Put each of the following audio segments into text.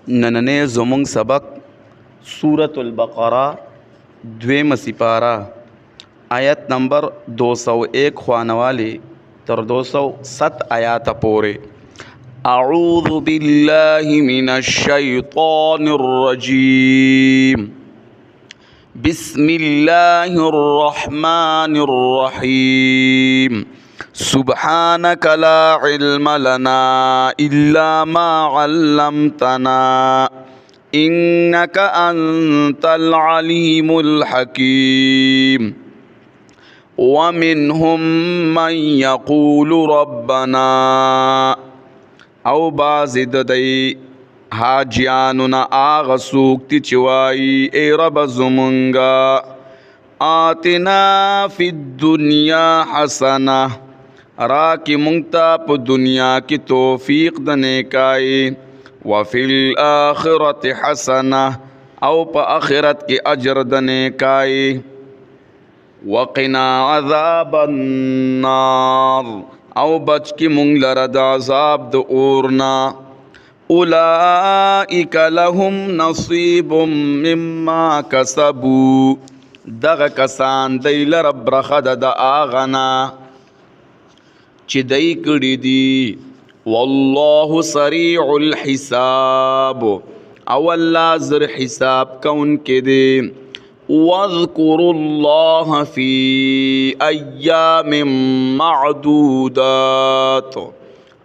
نننې زمونږ سبق سورة البقره دویم سپاره آیت نمبر 201 خوانوالی تر 207 آیات پورې. اعوذ بالله من الشیطان الرجیم بسم الله الرحمن الرحیم سبحانك لا علم لنا إلا ما علمتنا إنك أنت العليم الحكيم ومنهم من يقول ربنا او بازد دی حاجیاننا آغا سوکتی چوائی اے رب زمنگا آتنا فی الدنیا حسنہ راکی منگتا پا دنیا کی توفیق دنے کائی وفی الآخرت حسنہ او پا آخرت کی اجر دنے کائی وقنا عذاب النار او بچ کی منگ لرد عذاب د اورنا اولئک لهم نصیب مما کسبو دغه کسان دی لرب رخد د آغنا چی دی کڑی دی والله سریع الحساب او اللہ زر حساب کون کے دی واذکروا اللہ فی ایام معدودات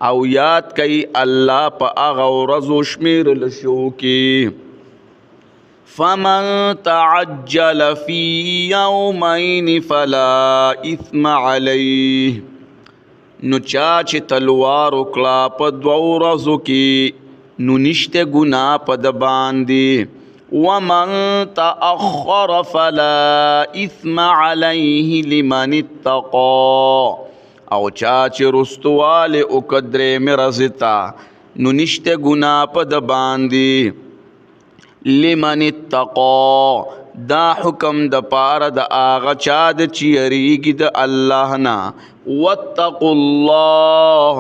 او یاد کئی اللہ پا آغا و رزو شمیر لشو کی فمن تعجل فی یومین فلا اثم علیہ نو چاچ تلوار اکلا پا دو رزو کی نو نشت گناہ پا دباندی ومن تأخر فلا اثم علیہ لمن اتقا او چاچ رستوال اکدر مرزتا نو نشت گناہ پا دباندی لمن اتقا دا حکم دا پار دا آغا چاد چیریگی دا اللہ نا واتقوا اللہ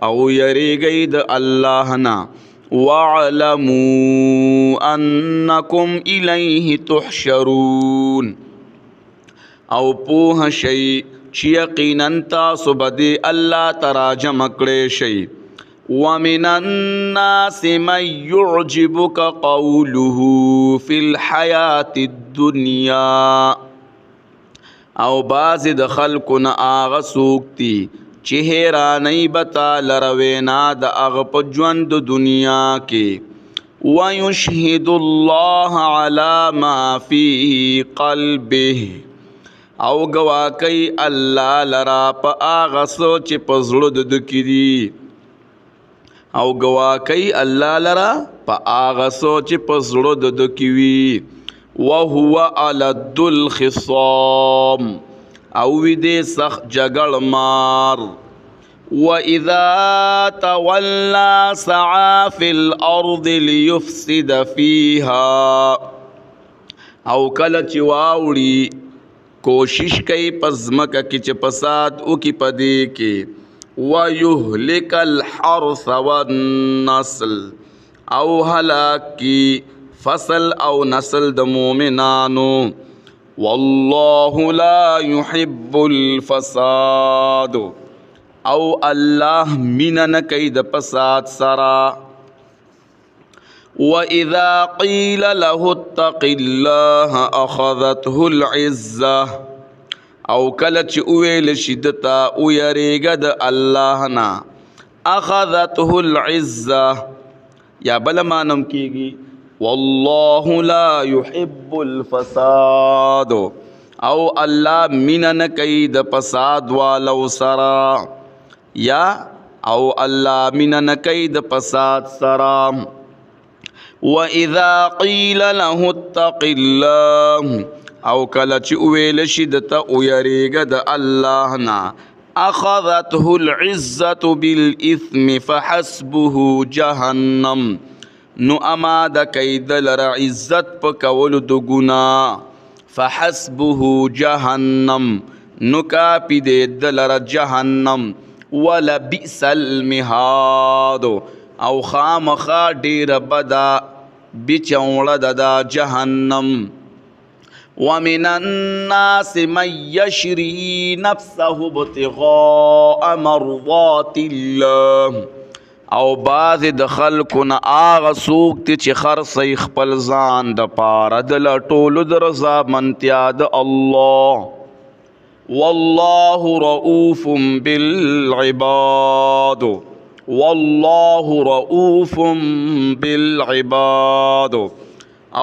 او یریگی دا اللہ نا وَاعْلَمُوا أَنَّكُمْ إِلَيْهِ تُحْشَرُونَ او پوہ شئی چی یقیناً تاسو بدی اللہ تراجم اکڑے شئی وَمِنَ النَّاسِ مَن يُعْجِبُكَ قَوْلُهُ فِي الْحَيَاةِ الدُّنْيَا او باز د خلقنا آغا سوکتی چہرانی بتا لروینا دا اغپ جوند دنیا کے وَيُشْهِدُ اللَّهَ عَلَى مَا فِي قَلْبِهِ او گواکی اللہ لرا پا آغا سوچ پزرد دکری او گواکی اللہ لرا پا آغا سوچ پزرد دکری وَهُوَ أَلَدُّ الْخِصَامِ او دے سخت جگڑ مار وَإِذَا تَوَلَّا سَعَى فِي الْأَرْضِ لِيُفْسِدَ فِيهَا او کلچ واوڑی کوشش کئی پزمکا کچ پساد او کی پدے کے وَيُهْلِكَ الْحَرْثَ وَالنَّسْلِ او ہلاک کی فصل او نسل د مومنانو واللہ لا يحب الفساد او اللہ منن کید پساد سرا وَإِذَا قِيلَ لَهُ اتَّقِ اللَّهَ أَخَذَتْهُ الْعِزَّةِ او کلچ اویل شدتا او یریگد اللہ نا اخذته العزة یا بلمانم کیگی واللہ لا يحب الفساد او اللہ منن کید پساد والو سرا یا او اللہ منن کید پساد سرا وَإِذَا قِيلَ لَهُ اتَّقِ اللَّهِ او کلچ اویل شدتا او یریگد اللہ نا اخذته العزة بالإثم فحسبه جہنم نو اماد کید لر عزت پا کول دو گناہ فحسبه جہنم نو کاپی دے دلر جہنم ولبئس المہاد او خامخا ډیره بده بچوړه د جهنم. ومن الناس من يشري نفسه ابتغاء مرضات الله، او بعض د خلکو نه هغه څوک دي چې خرڅوي خپل ځان د پاره د لټولو د رضامندیا د الله. والله رؤوف بالعباد، والله رؤوف بالعباد،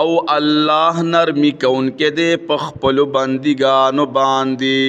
او الله نرمی کونکې دې په خپلو بندګانو باندې.